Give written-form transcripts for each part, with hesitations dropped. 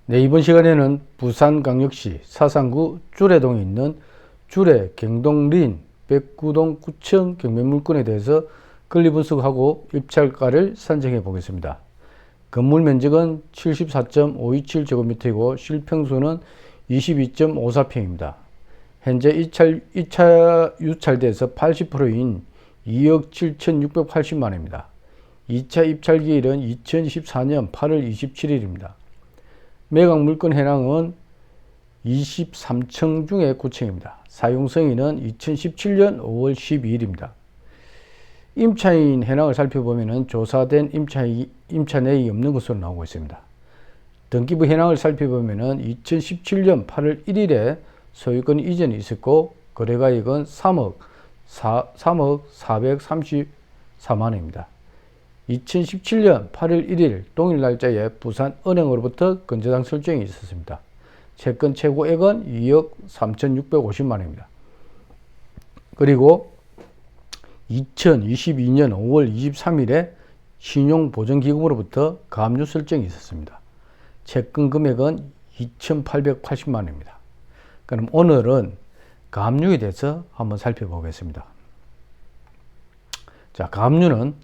네, 이번 시간에는 부산광역시 사상구 주례동에 있는 주례 경동린 백구동 구청 경매물건에 대해서 권리분석하고 입찰가를 산정해 보겠습니다. 건물 면적은 74.527제곱미터이고 실평수는 22.54평입니다. 현재 유찰돼서 80%인 2억 7,680만원입니다. 2차 입찰 기일은 2024년 8월 27일입니다. 매각 물건 해당은 23층 중에 9층입니다. 사용 승인은 2017년 5월 12일입니다. 임차인 해당을 살펴보면 조사된 임차 내역이 없는 것으로 나오고 있습니다. 등기부 현황을 살펴보면 2017년 8월 1일에 소유권 이전이 있었고 거래가액은 3억 434만원입니다. 2017년 8월 1일 동일 날짜에 부산은행으로부터 건저당 설정이 있었습니다. 채권 최고액은 2억 3,650만원입니다. 그리고 2022년 5월 23일에 신용보전기금으로부터 가압류 설정이 있었습니다. 채권 금액은 2,880만원입니다. 그럼 오늘은 가압류에 대해서 한번 살펴보겠습니다. 자, 가압류는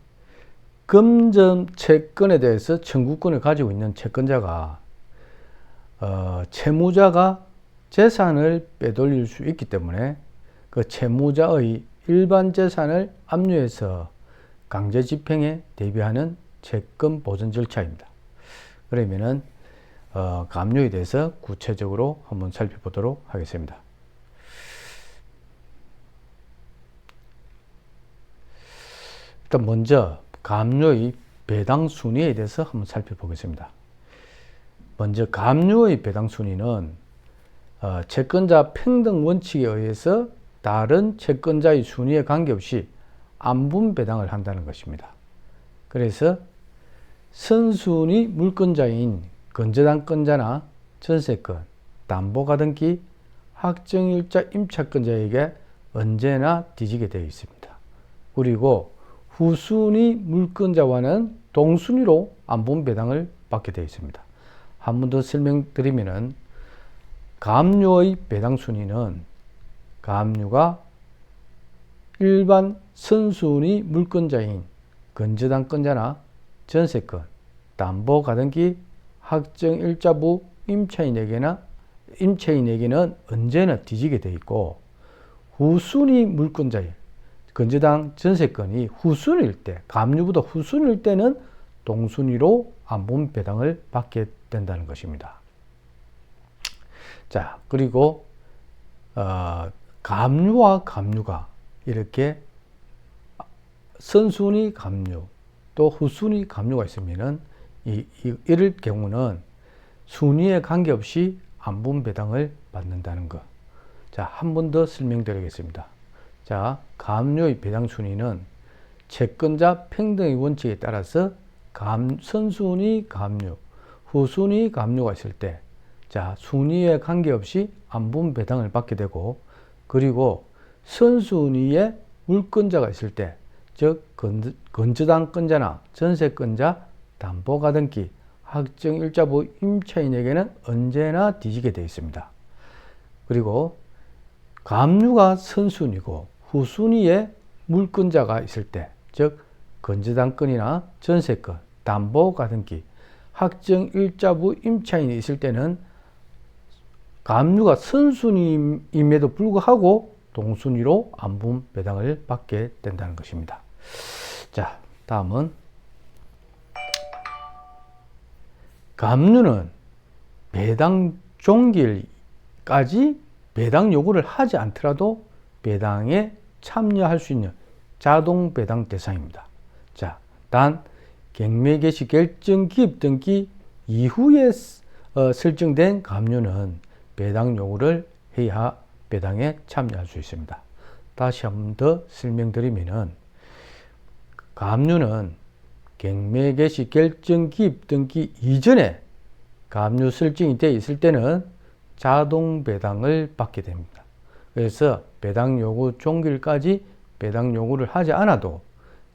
금전 채권에 대해서 청구권을 가지고 있는 채권자가 채무자가 재산을 빼돌릴 수 있기 때문에 그 채무자의 일반 재산을 압류해서 강제 집행에 대비하는 채권 보전 절차입니다. 그러면은 가압류에 대해서 구체적으로 한번 살펴보도록 하겠습니다. 일단 먼저 가압류의 배당 순위에 대해서 한번 살펴보겠습니다. 먼저 가압류의 배당 순위는 채권자 평등 원칙에 의해서 다른 채권자의 순위에 관계없이 안분 배당을 한다는 것입니다. 그래서 선순위 물권자인 건저당권자나 전세권, 담보가등기, 확정일자 임차권자에게 언제나 뒤지게 되어 있습니다. 그리고 후순위 물권자와는 동순위로 안분 배당을 받게 되어 있습니다. 한 번 더 설명드리면은 가압류의 배당 순위는 가압류가 일반 선순위 물권자인 건저당권자나 전세권, 담보가등기, 확정일자부 임차인에게는 언제나 뒤지게 되어 있고 후순위 물권자인 건저당 전세권이 후순위일 때, 가압류보다 후순위일 때는 동순위로 안분 배당을 받게 된다는 것입니다. 자, 그리고 가압류와 가압류가 이렇게 선순위 가압류 또 후순위 가압류가 있으면은 이럴 경우는 순위에 관계없이 안분 배당을 받는다는 것. 자, 한 번 더 설명드리겠습니다. 자, 가압류의 배당 순위는 채권자 평등의 원칙에 따라서 선순위 가압류, 후순위 가압류가 있을 때, 자, 순위에 관계없이 안분 배당을 받게 되고, 그리고 선순위에 물권자가 있을 때, 즉 건저당권자나 전세권자, 담보가등기, 확정일자부 임차인에게는 언제나 뒤지게 되어 있습니다. 그리고 가압류가 선순위고 후순위에 물권자가 있을 때, 즉 건저당권이나 전세권, 담보가등기, 확정일자부 임차인이 있을 때는 가압류가 선순위임에도 불구하고 동순위로 안분 배당을 받게 된다는 것입니다. 자, 다음은 가압류는 배당 종결까지 배당 요구를 하지 않더라도 배당에 참여할 수 있는 자동 배당 대상입니다. 자, 단 경매 개시 결정 기입 등기 이후에 설정된 가압류는 배당 요구를 해야 배당에 참여할 수 있습니다. 다시 한 번 더 설명드리면은 가압류는 경매 개시 결정 기입 등기 이전에 가압류 설정이 되어 있을 때는 자동 배당을 받게 됩니다. 그래서 배당 요구 종결까지 배당 요구를 하지 않아도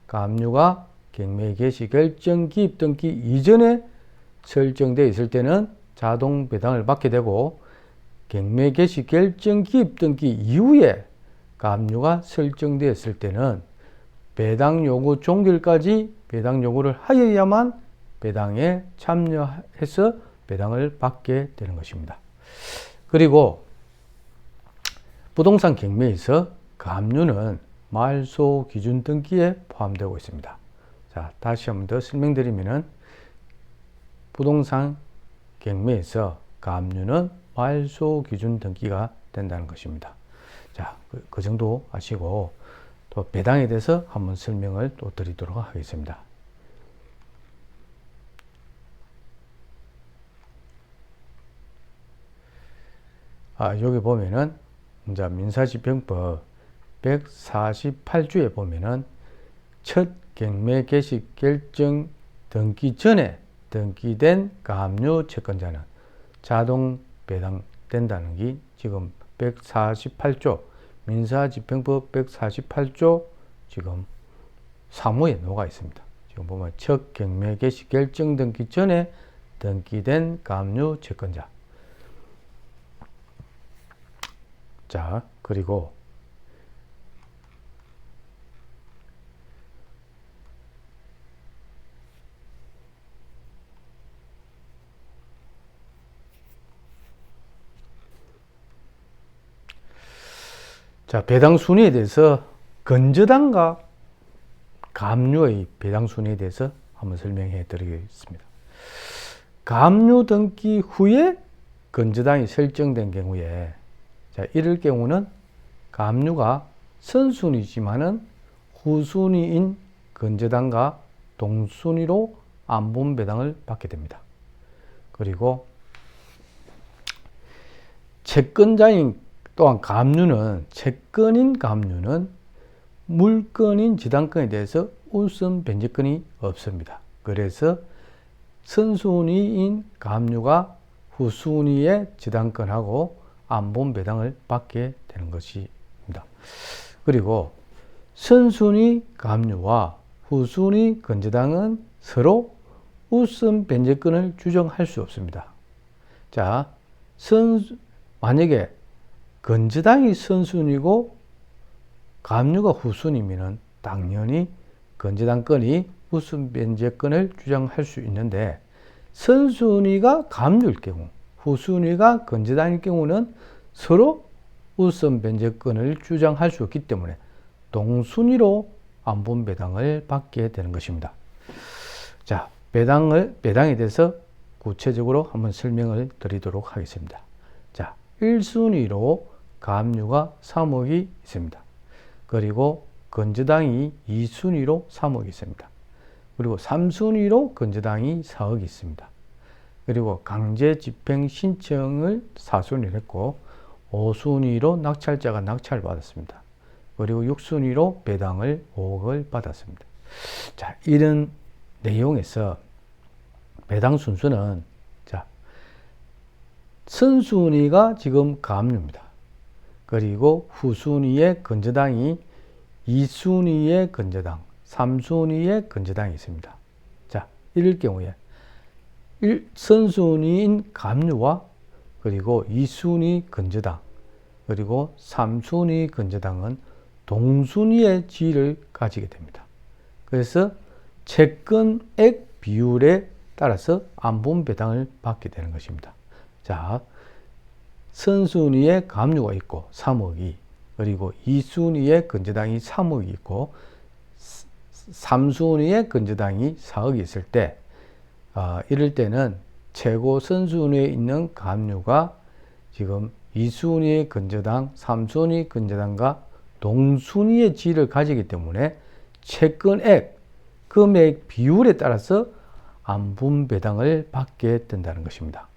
가압류가 경매 개시 결정 기입 등기 이전에 설정되어 있을 때는 자동 배당을 받게 되고 경매 개시 결정 기입 등기 이후에 가압류가 설정되었을 때는 배당 요구 종결까지 배당 요구를 하여야만 배당에 참여해서 배당을 받게 되는 것입니다. 그리고 부동산 경매에서 가압류는 말소 기준 등기에 포함되고 있습니다. 자, 다시 한번 더 설명드리면은 부동산 경매에서 가압류는 말소 기준 등기가 된다는 것입니다. 자, 그 정도 아시고 또 배당에 대해서 한번 설명을 또 드리도록 하겠습니다. 여기 보면은 이제 민사집행법 148조에 보면은 첫 경매 개시 결정 등기 전에 등기된 가압류 채권자는 자동 배당된다는 게 지금 148조 민사집행법 148조 지금 3호에 녹아 있습니다. 지금 보면 첫 경매 개시 결정 등기 전에 등기된 가압류 채권자. 자, 그리고 자, 배당 순위에 대해서 건저당과 가압류의 배당 순위에 대해서 한번 설명해 드리겠습니다. 가압류 등기 후에 건저당이 설정된 경우에 자, 이럴 경우는 가압류가 선순위지만은 후순위인 건저당과 동순위로 안분 배당을 받게 됩니다. 그리고 채권자인 또한 가압류는 채권인 가압류는 물건인 지당권에 대해서 우선 변제권이 없습니다. 그래서 선순위인 가압류가 후순위의 지당권하고 안분 배당을 받게 되는 것입니다. 그리고 선순위 가압류와 후순위 건저당은 서로 우선 변제권을 주정할 수 없습니다. 자, 만약에 건저당이 선순위고 가압류가 후순위면은 당연히 건저당권이 우선 변제권을 주장할 수 있는데 선순위가 가압류일 경우 후순위가 건저당일 경우는 서로 우선 변제권을 주장할 수 없기 때문에 동순위로 안분 배당을 받게 되는 것입니다. 자, 배당에 대해서 구체적으로 한번 설명을 드리도록 하겠습니다. 자, 1순위로 가압류가 3억이 있습니다. 그리고 건저당이 2순위로 3억이 있습니다. 그리고 3순위로 건저당이 4억이 있습니다. 그리고 강제 집행 신청을 4순위로 했고 5순위로 낙찰자가 낙찰을 받았습니다. 그리고 6순위로 배당을 5억을 받았습니다. 자, 이런 내용에서 배당 순서는 자, 선순위가 지금 가압류입니다. 그리고 후순위의 건저당이 2순위의 건저당, 3순위의 건저당이 있습니다. 자, 이럴 경우에 선순위인 가압류와 그리고 2순위 건저당 그리고 3순위 건저당은 동순위의 지위를 가지게 됩니다. 그래서 채권액 비율에 따라서 안분 배당을 받게 되는 것입니다. 자, 선순위에 가압류가 있고 3억이 그리고 2순위에 건저당이 3억이 있고 3순위에 건저당이 4억이 있을 때 이럴 때는 최고 선순위에 있는 가압류가 지금 2순위의 건저당, 3순위 건저당과 동순위의 지위를 가지기 때문에 채권액, 금액 비율에 따라서 안분 배당을 받게 된다는 것입니다.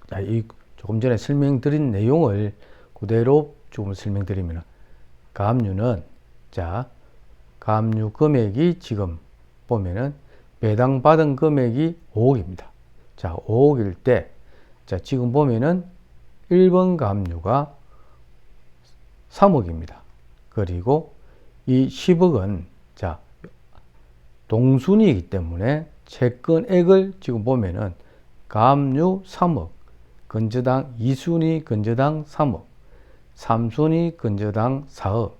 자, 이 조금 전에 설명드린 내용을 그대로 조금 설명드리면 가압류는 자, 가압류 금액이 지금 보면은 배당받은 금액이 5억입니다. 자, 5억일 때, 자, 지금 보면은 1번 가압류가 3억입니다. 그리고 이 10억은, 자, 동순위이기 때문에 채권액을 지금 보면은 가압류 3억, 건저당 2순위 건저당 3억, 3순위 건저당 4억.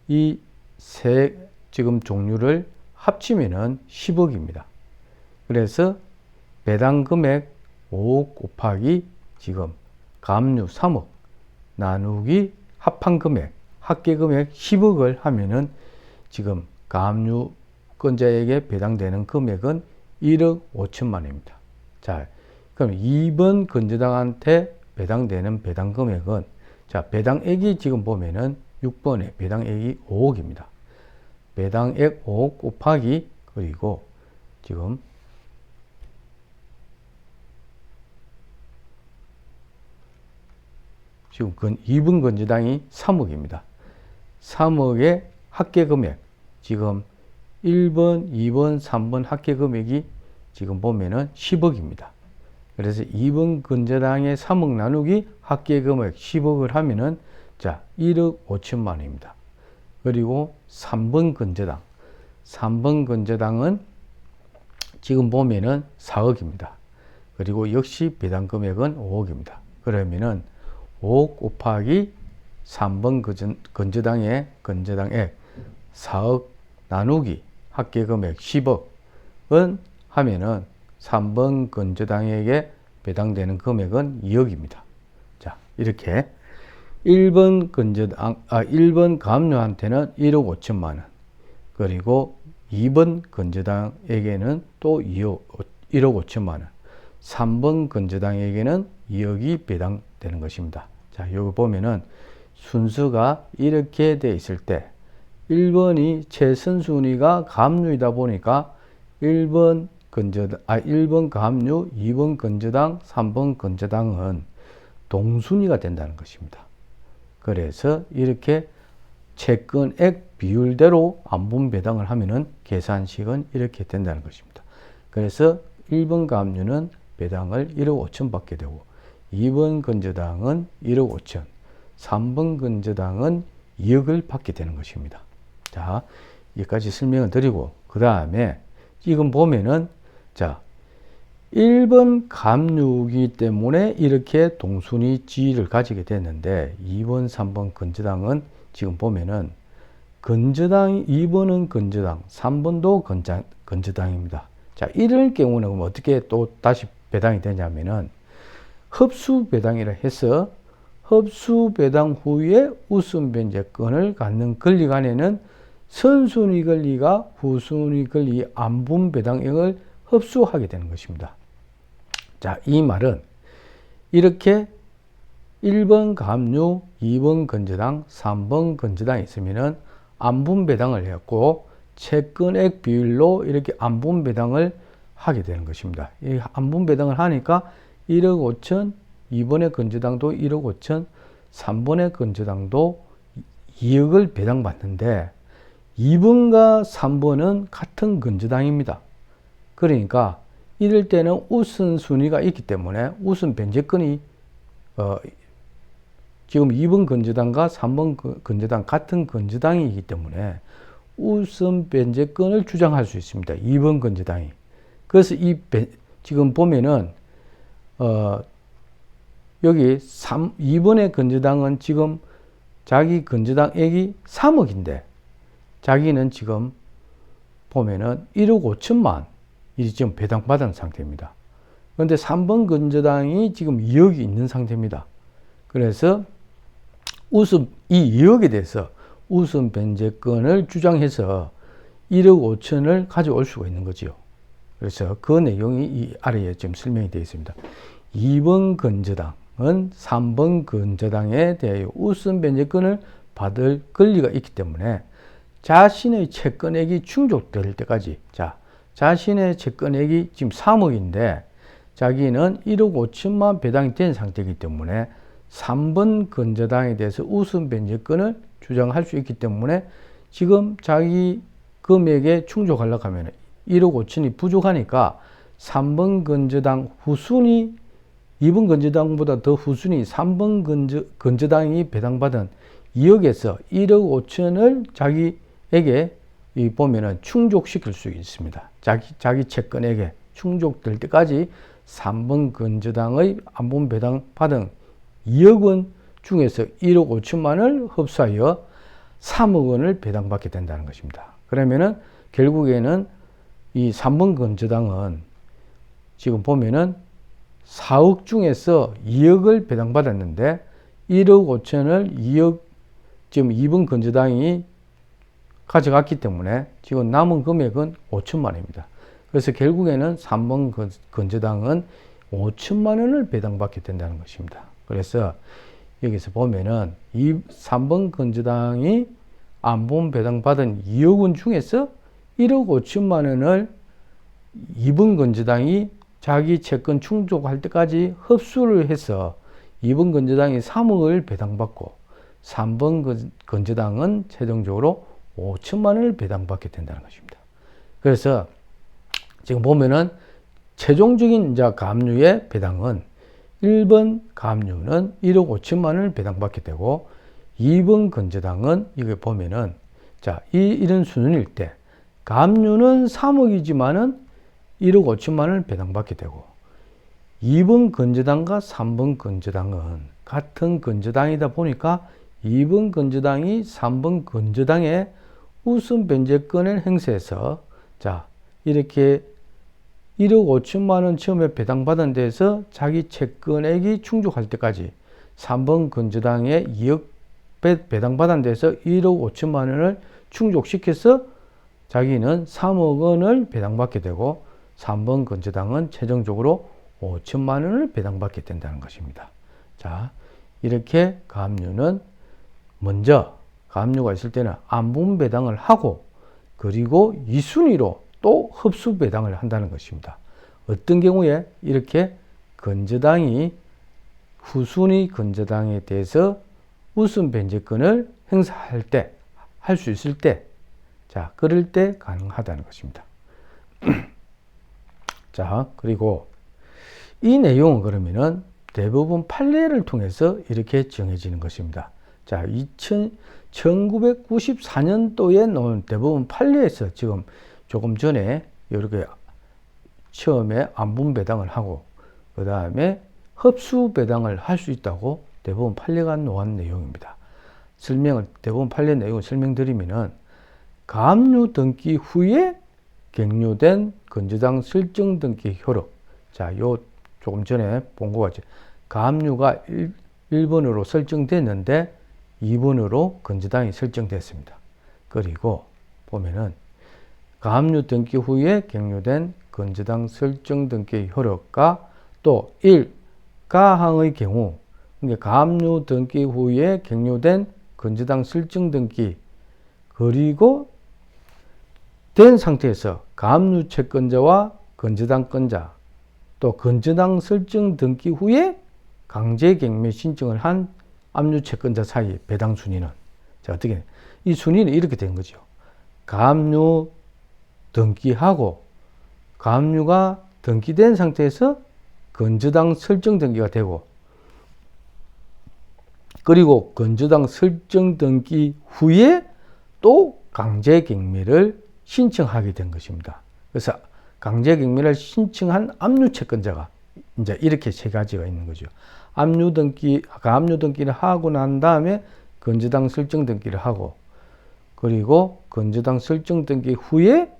이 세 지금 종류를 합치면은 10억입니다. 그래서 배당 금액 5억 곱하기 지금 가압류 3억 나누기 합한 금액, 합계 금액 10억을 하면은 지금 가압류권자에게 배당되는 금액은 1억 5천만 원입니다. 자, 그럼 2번 건저당한테 배당되는 배당 금액은, 자, 배당액이 지금 보면은 6번에 배당액이 5억입니다. 배당액 5억 곱하기, 그리고 지금 지금 2번 건저당이 3억입니다. 3억의 합계 금액, 지금 1번, 2번, 3번 합계 금액이 지금 보면은 10억입니다. 그래서 2번 건저당의 3억 나누기 합계 금액 10억을 하면은, 자, 1억 5천만 원입니다. 그리고 3번 건저당. 3번 건저당은 지금 보면은 4억입니다. 그리고 역시 배당 금액은 5억입니다. 그러면은 5억 곱하기 3번 건저당의 건저당액 4억 나누기 합계 금액 10억은 하면은 3번 건저당에게 배당되는 금액은 2억입니다. 자, 이렇게 1번 가압류한테는 1억 5천만 원, 그리고 2번 건저당에게는 또 1억 5천만 원, 3번 건저당에게는 2억이 배당되는 것입니다. 자, 여기 보면은 순서가 이렇게 돼 있을 때 1번이 최선순위가 가압류이다 보니까 1번 가압류, 2번 건저당, 3번 건저당은 동순위가 된다는 것입니다. 그래서 이렇게 채권액 비율대로 안분 배당을 하면은 계산식은 이렇게 된다는 것입니다. 그래서 1번 가압류는 배당을 1억 5천 받게 되고, 2번 건저당은 1억 5천, 3번 건저당은 2억을 받게 되는 것입니다. 자, 여기까지 설명을 드리고, 그 다음에 지금 보면은, 자, 1번 가압류이기 때문에 이렇게 동순위 지위를 가지게 됐는데, 2번, 3번 건저당은 지금 보면은 건저당, 2번은 건저당, 3번도 건저당입니다. 자, 이럴 경우는 그럼 어떻게 또 다시 배당이 되냐면은 흡수 배당이라 해서 흡수 배당 후에 우선 변제권을 갖는 권리 간에는 선순위 권리가 후순위 권리 안분 배당액을 흡수하게 되는 것입니다. 자, 이 말은 이렇게 1번 가압류, 2번 건저당, 3번 건저당이 있으면은 안분 배당을 했고 채권액 비율로 이렇게 안분 배당을 하게 되는 것입니다. 이 안분 배당을 하니까 1억 5천, 2번의 건저당도 1억 5천, 3번의 건저당도 2억을 배당받는데 2번과 3번은 같은 건저당입니다. 그러니까 이럴 때는 우선순위가 있기 때문에 우선 변제권이 지금 2번 건저당과 3번 건저당 같은 건저당이기 때문에 우선 변제권을 주장할 수 있습니다. 2번 건저당이. 그래서 지금 보면은 여기 2번의 건저당은 지금 자기 건저당액이 3억인데 자기는 지금 보면은 1억 5천만 이 지금 배당받은 상태입니다. 그런데 3번 건저당이 지금 2억이 있는 상태입니다. 그래서 이 2억에 대해서 우선 변제권을 주장해서 1억 5천을 가져올 수가 있는 거지요. 그래서 그 내용이 이 아래에 지금 설명이 되어 있습니다. 2번 건저당은 3번 건저당에 대하여 우선 변제권을 받을 권리가 있기 때문에 자신의 채권액이 충족될 때까지, 자, 자신의 채권액이 지금 3억인데 자기는 1억 5천만 배당이 된 상태이기 때문에 3번 건저당에 대해서 우선 변제권을 주장할 수 있기 때문에 지금 자기 금액에 충족하려고 하면 1억 5천이 부족하니까 3번 건저당 후순위, 2번 건저당보다 더 후순위 3번 건저당이 배당받은 2억에서 1억 5천을 자기에게 보면은 충족시킬 수 있습니다. 자기 채권에게 충족될 때까지 3번 건저당의 안분 배당 받은 2억 원 중에서 1억 5천만 원을 흡수하여 3억 원을 배당받게 된다는 것입니다. 그러면은 결국에는 이 3번 건저당은 지금 보면은 4억 중에서 2억을 배당받았는데 1억 5천을 2억, 지금 2번 건저당이 가져갔기 때문에 지금 남은 금액은 5천만 원입니다. 그래서 결국에는 3번 건저당은 5천만 원을 배당받게 된다는 것입니다. 그래서 여기서 보면은 이 3번 건저당이 안분 배당받은 2억 원 중에서 1억 5천만 원을 2번 건저당이 자기 채권 충족할 때까지 흡수를 해서 2번 건저당이 3억을 배당받고 3번 건저당은 최종적으로 5천만 원을 배당받게 된다는 것입니다. 그래서 지금 보면은 최종적인 이제 가압류의 배당은 1번 가압류는 1억 5천만 원을 배당받게 되고 2번 건저당은 이게 보면은 자, 이런 수준일 때 가압류는 3억이지만은 1억 5천만 원을 배당받게 되고 2번 건저당과 3번 건저당은 같은 건저당이다 보니까 2번 건저당이 3번 건저당에 우선 변제권을 행사해서 자, 이렇게 1억 5천만 원 처음에 배당받은 데서 자기 채권액이 충족할 때까지 3번 건저당에 2억 배당받은 데서 1억 5천만 원을 충족시켜서 자기는 3억 원을 배당받게 되고 3번 건저당은 최종적으로 5천만 원을 배당받게 된다는 것입니다. 자, 이렇게 가압류는 먼저 가압류가 있을 때는 안분 배당을 하고 그리고 2순위로 또 흡수 배당을 한다는 것입니다. 어떤 경우에 이렇게 건저당이 후순위 건저당에 대해서 우선 변제권을 행사할 때, 할 수 있을 때, 자, 그럴 때 가능하다는 것입니다. 자, 그리고 이 내용은 그러면은 대부분 판례를 통해서 이렇게 정해지는 것입니다. 자, 1994년도에 나온 대부분 판례에서 지금 조금 전에 이렇게 처음에 안분 배당을 하고 그 다음에 흡수 배당을 할 수 있다고 대부분 판례가 놓은 내용입니다. 대부분 판례 내용을 설명드리면은 가압류 등기 후에 갱류된 건저당 설정 등기 효력. 자, 요 조금 전에 본 것 같이 가압류가 1번으로 설정됐는데 2번으로 건저당이 설정됐습니다. 그리고 보면은 가압류 등기 후에 갱류된 건저당 설정 등기 효력과 또 1. 가항의 경우 그러니까 가압류 등기 후에 갱류된 건저당 설정 등기 그리고 된 상태에서 가압류 채권자와 건저당권자 또 건저당 설정 등기 후에 강제갱매 신청을 한 압류 채권자 사이 배당 순위는 자, 어떻게 이 순위는 이렇게 된 거죠. 가압류 등기하고 가압류가 등기된 상태에서 건저당 설정 등기가 되고 그리고 건저당 설정 등기 후에 또 강제갱매를 신청하게 된 것입니다. 그래서 강제갱매를 신청한 압류 채권자가 이제 이렇게 세 가지가 있는 거죠. 가압류 등기를 하고 난 다음에 건저당 설정 등기를 하고 그리고 건저당 설정 등기 후에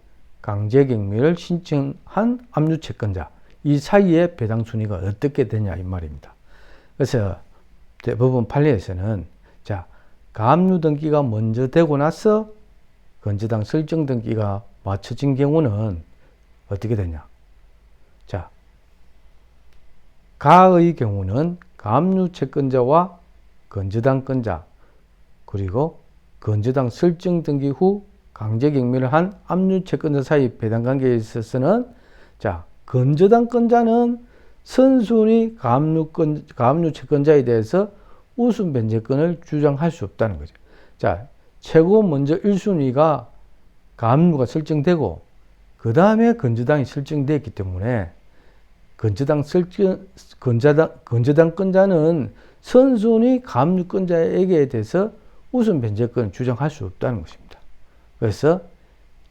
강제갱매를 신청한 압류 채권자 이 사이에 배당 순위가 어떻게 되냐 이 말입니다. 그래서 대부분 판례에서는 자, 가압류 등기가 먼저 되고 나서 건저당 설정 등기가 맞춰진 경우는 어떻게 되냐? 자, 가의 경우는 가압류 채권자와 건저당권자 그리고 건저당 설정 등기 후 강제갱매를 한 압류 채권자 사이 배당 관계에 있어서는 자, 건저당권자는 선순위 가압류 채권자에 대해서 우선 변제권을 주장할 수 없다는 거죠. 자, 최고 먼저 1순위가 가압류가 설정되고 그 다음에 건저당이 설정되었기 때문에 건저당권자는 선순위 가압류권자에게 대해서 우선 변제권을 주장할 수 없다는 것입니다. 그래서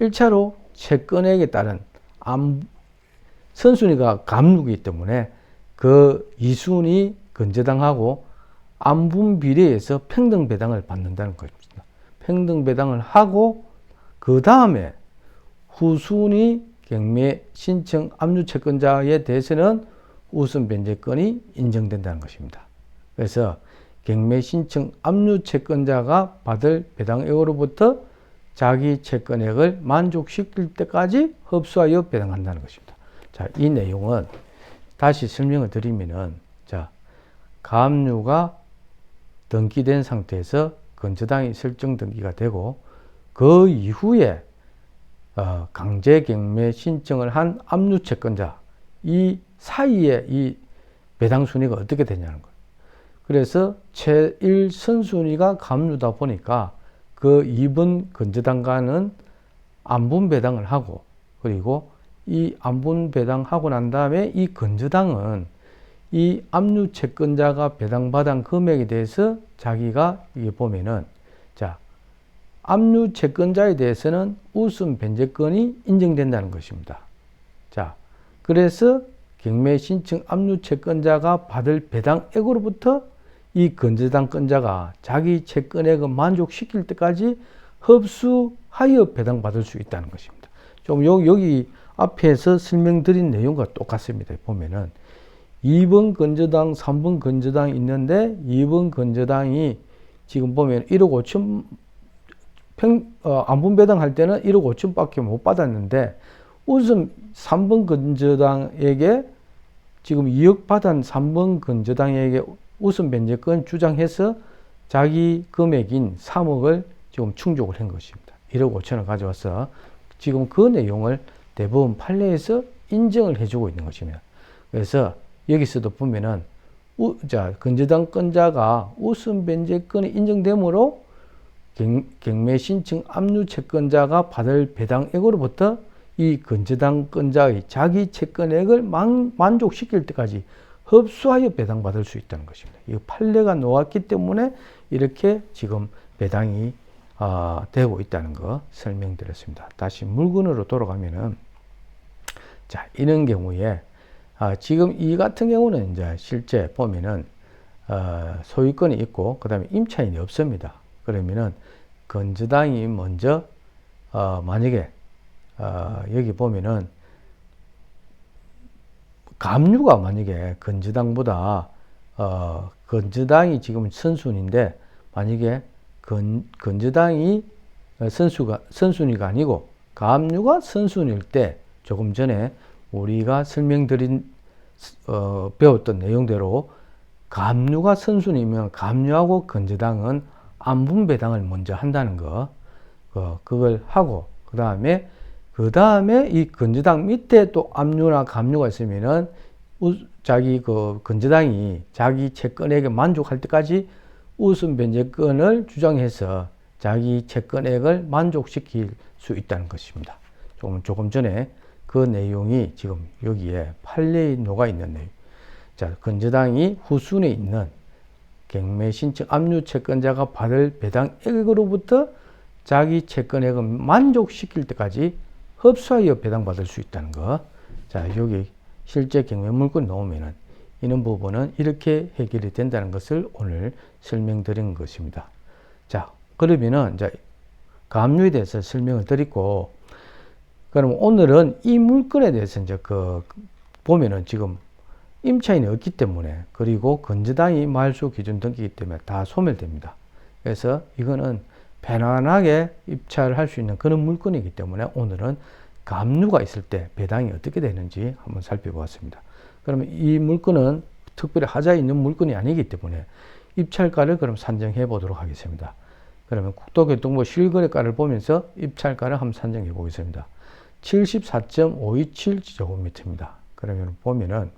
1차로 채권액에 따른 선순위가 감누기 때문에 그 이순위 건재당하고 안분 비례해서 평등 배당을 받는다는 것입니다. 평등 배당을 하고 그 다음에 후순위 경매 신청 압류 채권자에 대해서는 우선 변제권이 인정된다는 것입니다. 그래서 경매 신청 압류 채권자가 받을 배당액으로부터 자기 채권액을 만족시킬 때까지 흡수하여 배당한다는 것입니다. 자, 이 내용은 다시 설명을 드리면은, 자, 가압류가 등기된 상태에서 건저당이 설정 등기가 되고, 그 이후에 강제 경매 신청을 한 압류 채권자, 이 사이에 이 배당 순위가 어떻게 되냐는 거예요. 그래서 제1 선순위가 가압류다 보니까 그 2번 건저당과는 안분 배당을 하고, 그리고 이 안분 배당하고 난 다음에 이 건저당은 이 압류 채권자가 배당받은 금액에 대해서 자기가 이게 보면은, 자, 압류 채권자에 대해서는 우선 변제권이 인정된다는 것입니다. 자, 그래서 경매 신청 압류 채권자가 받을 배당액으로부터 이 건저당 건자가 자기 채권액을 만족시킬 때까지 흡수하여 배당받을 수 있다는 것입니다. 좀 여기 앞에서 설명드린 내용과 똑같습니다. 보면은 2번 건저당, 3번 건저당이 있는데 2번 건저당이 지금 보면 1억 5천 안분 배당할 때는 1억 5천 밖에 못 받았는데 우선 3번 건저당에게 지금 2억 받은 3번 건저당에게 우선 변제권 주장해서 자기 금액인 3억을 지금 충족을 한 것입니다. 1억 5천을 가져와서 지금 그 내용을 대법원 판례에서 인정을 해주고 있는 것입니다. 그래서 여기서도 보면은 건저당 건자가 우선 변제권이 인정되므로 경매 신청 압류 채권자가 받을 배당액으로부터 이 건저당 건자의 자기 채권액을 만족시킬 때까지 흡수하여 배당받을 수 있다는 것입니다. 이 판례가 나왔기 때문에 이렇게 지금 배당이 되고 있다는 거 설명드렸습니다. 다시 물건으로 돌아가면은, 자, 이런 경우에 지금 이 같은 경우는 이제 실제 보면은 소유권이 있고 그 다음에 임차인이 없습니다. 그러면은 건저당이 먼저 만약에 여기 보면은 가압류가 만약에 건저당보다 건저당이 지금 선순위인데 만약에 건저당이 선순위가 아니고 가압류가 선순위일 때 조금 전에 우리가 설명드린 배웠던 내용대로 가압류가 선순위면 가압류하고 건저당은 안분 배당을 먼저 한다는 거, 그걸 하고 그 다음에 이 건저당 밑에 또 압류나 가압류가 있으면은 자기 건저당이 자기 채권액에 만족할 때까지 우선 변제권을 주장해서 자기 채권액을 만족시킬 수 있다는 것입니다. 조금 전에 그 내용이 지금 여기에 판례에 녹아 있는 내용. 자, 건저당이 후순위에 있는 경매 신청 압류 채권자가 받을 배당액으로부터 자기 채권액을 만족시킬 때까지 흡수하여 배당받을 수 있다는 거. 자, 여기 실제 경매 물건이 나오면은 이런 부분은 이렇게 해결이 된다는 것을 오늘 설명드린 것입니다. 자, 그러면은 이제 가압류에 대해서 설명을 드리고, 그럼 오늘은 이 물건에 대해서 이제 보면은 지금 임차인이 없기 때문에, 그리고 건저당이 말소 기준 등기이기 때문에 다 소멸됩니다. 그래서 이거는 편안하게 입찰을 할 수 있는 그런 물건이기 때문에 오늘은 가압류가 있을 때 배당이 어떻게 되는지 한번 살펴보았습니다. 그러면 이 물건은 특별히 하자 있는 물건이 아니기 때문에 입찰가를 그럼 산정해 보도록 하겠습니다. 그러면 국토교통부 실거래가를 보면서 입찰가를 한번 산정해 보겠습니다. 74.527 제곱미터입니다. 그러면 보면은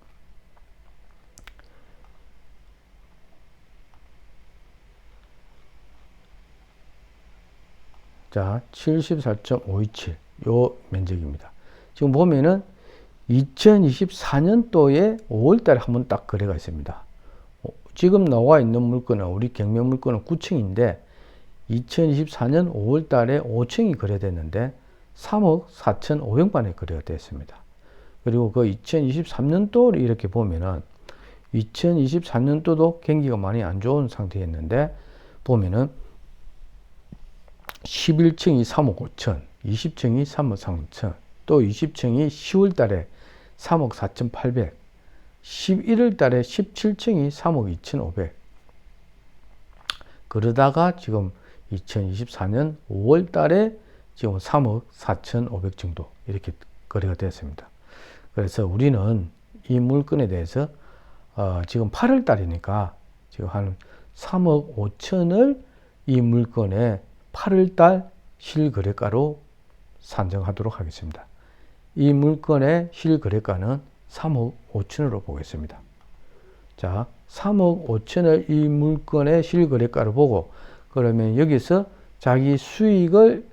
자, 74.527 요 면적입니다. 지금 보면은 2024년도에 5월달에 한번 딱 거래가 있습니다. 지금 나와 있는 물건은 우리 경매 물건은 9층인데 2024년 5월달에 5층이 거래됐는데 3억 4,500만에 거래가 됐습니다. 그리고 그 2023년도를 이렇게 보면은 2023년도도 경기가 많이 안 좋은 상태였는데 보면은 11층이 3억 5천, 20층이 3억 3천, 또 20층이 10월 달에 3억 4,800, 11월 달에 17층이 3억 2,500. 그러다가 지금 2024년 5월 달에 지금 3억 4,500 정도 이렇게 거래가 되었습니다. 그래서 우리는 이 물건에 대해서 지금 8월 달이니까 지금 한 3억 5천을 이 물건의 8월 달 실거래가로 산정하도록 하겠습니다. 이 물건의 실거래가는 3억 5천으로 보겠습니다. 자, 3억 5천을 이 물건의 실거래가로 보고 그러면 여기서 자기 수익을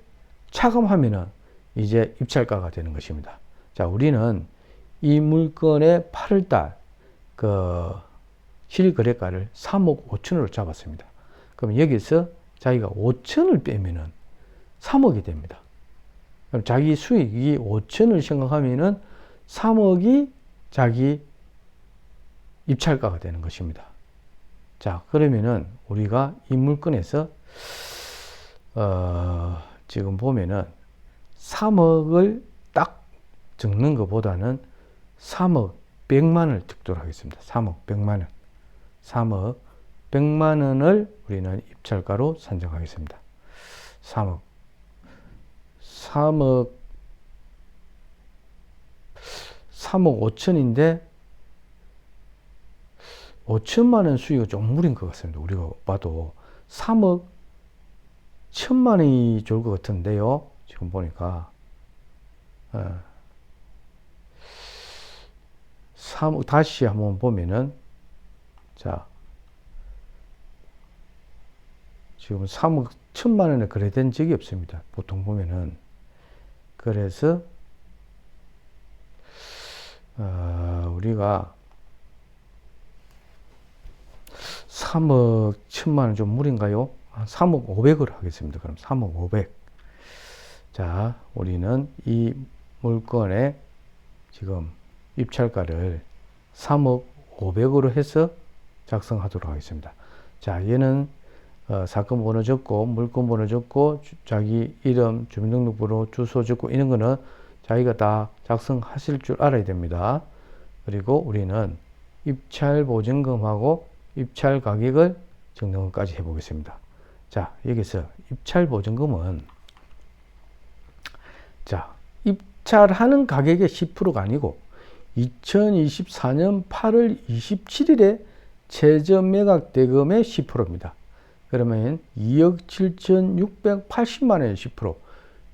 차감하면은 이제 입찰가가 되는 것입니다. 자, 우리는 이 물건의 8월달 그 실거래가를 3억 5천으로 잡았습니다. 그럼 여기서 자기가 5천을 빼면은 3억이 됩니다. 그럼 자기 수익이 5천을 생각하면은 3억이 자기 입찰가가 되는 것입니다. 자, 그러면은 우리가 이 물건에서 지금 보면은 3억을 딱 적는 것보다는 3억 100만 원을 적도록 하겠습니다. 3억 100만 원. 3억 100만 원을 우리는 입찰가로 산정하겠습니다. 3억 5천인데 5천만 원 수익은 좀 무리인 것 같습니다. 우리가 봐도 3억 1천만 원이 좋을 것 같은데요. 지금 보니까 3억 다시 한번 보면은 자 지금 3억 1천만 원에 거래된 적이 없습니다. 보통 보면은 그래서 우리가 3억 1천만 원 좀 무리인가요? 3억 500으로 하겠습니다. 그럼 3억 500. 자, 우리는 이 물건의 지금 입찰가를 3억 500으로 해서 작성하도록 하겠습니다. 자, 얘는 사건 번호 적고 물건 번호 적고 자기 이름, 주민등록번호, 주소 적고 이런 거는 자기가 다 작성하실 줄 알아야 됩니다. 그리고 우리는 입찰 보증금하고 입찰 가격을 적는 것까지 해보겠습니다. 자, 여기서 입찰 보증금은 자, 입찰하는 가격의 10%가 아니고 2024년 8월 27일에 최저 매각 대금의 10%입니다. 그러면 2억 7,680만 원의 10%.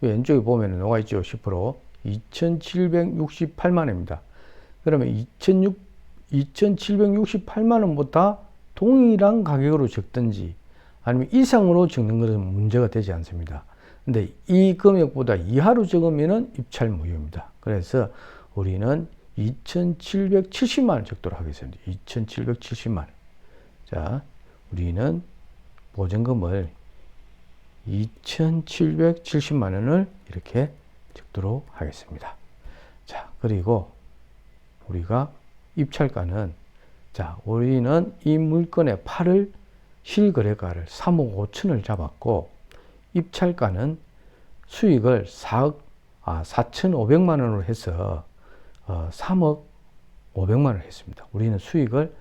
왼쪽에 보면 나와 있죠. 10%. 2,768만 원입니다. 그러면 2,768만 원보다 동일한 가격으로 적든지 아니면 이상으로 적는 것은 문제가 되지 않습니다. 근데 이 금액보다 이하로 적으면 입찰 무효입니다. 그래서 우리는 2,770만 원 적도록 하겠습니다. 2,770만 원. 자, 우리는 보증금을 2,770만 원을 이렇게 적도록 하겠습니다. 자, 그리고 우리가 입찰가는 자, 우리는 이 물건의 8월 실거래가를 3억 5천을 잡았고 입찰가는 수익을 4,500만 원으로 해서 3억 500만 원을 했습니다. 우리는 수익을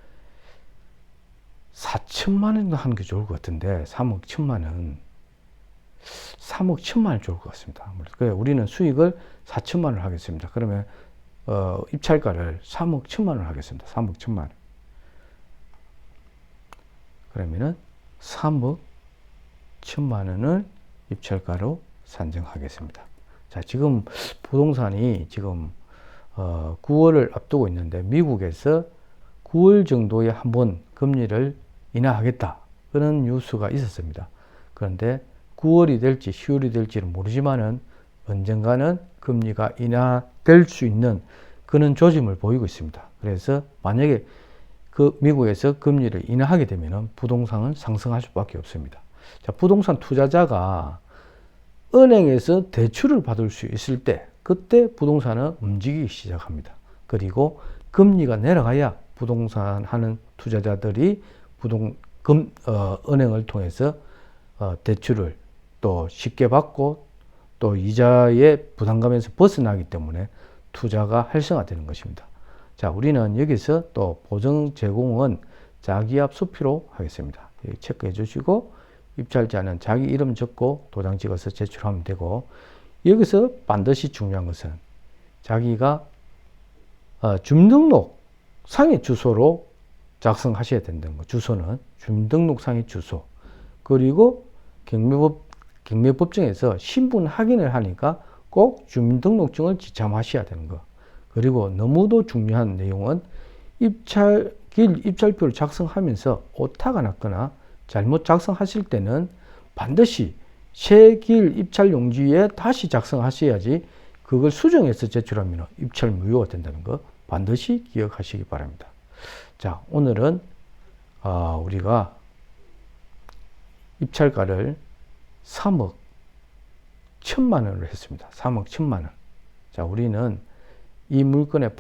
4천만 원 하는 게 좋을 것 같은데 3억 1천만 원 3억 1천만 원 좋을 것 같습니다. 그래서 우리는 수익을 4천만 원을 하겠습니다. 그러면 입찰가를 3억 1천만 원을 하겠습니다. 3억 1천만 원. 그러면은 3억 1천만 원을 입찰가로 산정하겠습니다. 자, 지금 부동산이 지금 9월을 앞두고 있는데 미국에서 9월 정도에 한번 금리를 인하하겠다 그런 뉴스가 있었습니다. 그런데 9월이 될지 10월이 될지는 모르지만은 언젠가는 금리가 인하될 수 있는 그런 조짐을 보이고 있습니다. 그래서 만약에 그 미국에서 금리를 인하하게 되면은 부동산은 상승할 수밖에 없습니다. 자, 부동산 투자자가 은행에서 대출을 받을 수 있을 때 그때 부동산은 움직이기 시작합니다. 그리고 금리가 내려가야 부동산 하는 투자자들이 은행을 통해서 대출을 또 쉽게 받고 또 이자의 부담감에서 벗어나기 때문에 투자가 활성화되는 것입니다. 자, 우리는 여기서 또 보증 제공은 자기압 수표로 하겠습니다. 여기 체크해 주시고 입찰자는 자기 이름 적고 도장 찍어서 제출하면 되고, 여기서 반드시 중요한 것은 자기가 주민등록상의 주소로 작성하셔야 된다는 거. 주소는 주민등록상의 주소. 그리고 경매법정에서 신분 확인을 하니까 꼭 주민등록증을 지참하셔야 되는 거. 그리고 너무도 중요한 내용은 입찰표를 작성하면서 오타가 났거나 잘못 작성하실 때는 반드시 새 길 입찰 용지에 다시 작성하셔야지 그걸 수정해서 제출하면 입찰 무효가 된다는 거 반드시 기억하시기 바랍니다. 자, 오늘은 우리가 입찰가를 3억 1천만 원으로 했습니다. 3억 1천만 원. 자, 우리는 이 물건의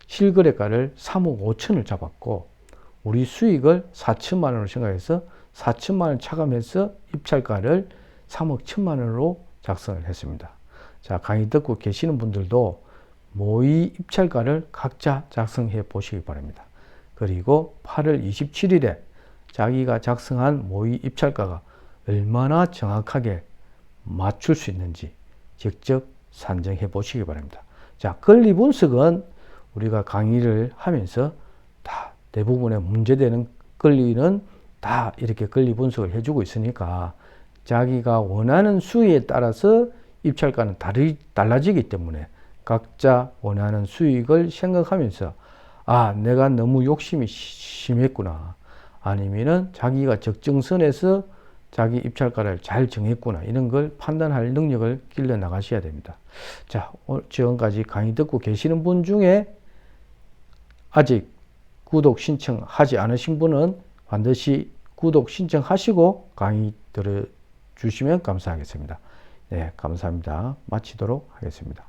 실거래가를 3억 5천을 잡았고, 우리 수익을 4천만 원으로 생각해서 4천만 원을 차감해서 입찰가를 3억 1천만 원으로 작성을 했습니다. 자, 강의 듣고 계시는 분들도 모의 입찰가를 각자 작성해 보시기 바랍니다. 그리고 8월 27일에 자기가 작성한 모의 입찰가가 얼마나 정확하게 맞출 수 있는지 직접 산정해 보시기 바랍니다. 자, 권리 분석은 우리가 강의를 하면서 다 대부분의 문제되는 권리는 다 이렇게 권리 분석을 해주고 있으니까 자기가 원하는 수위에 따라서 입찰가는 달라지기 때문에 각자 원하는 수익을 생각하면서 내가 너무 욕심이 심했구나, 아니면은 자기가 적정선에서 자기 입찰가를 잘 정했구나, 이런 걸 판단할 능력을 길러 나가셔야 됩니다. 자, 지금까지 강의 듣고 계시는 분 중에 아직 구독 신청하지 않으신 분은 반드시 구독 신청하시고 강의 들어주시면 감사하겠습니다. 네, 감사합니다. 마치도록 하겠습니다.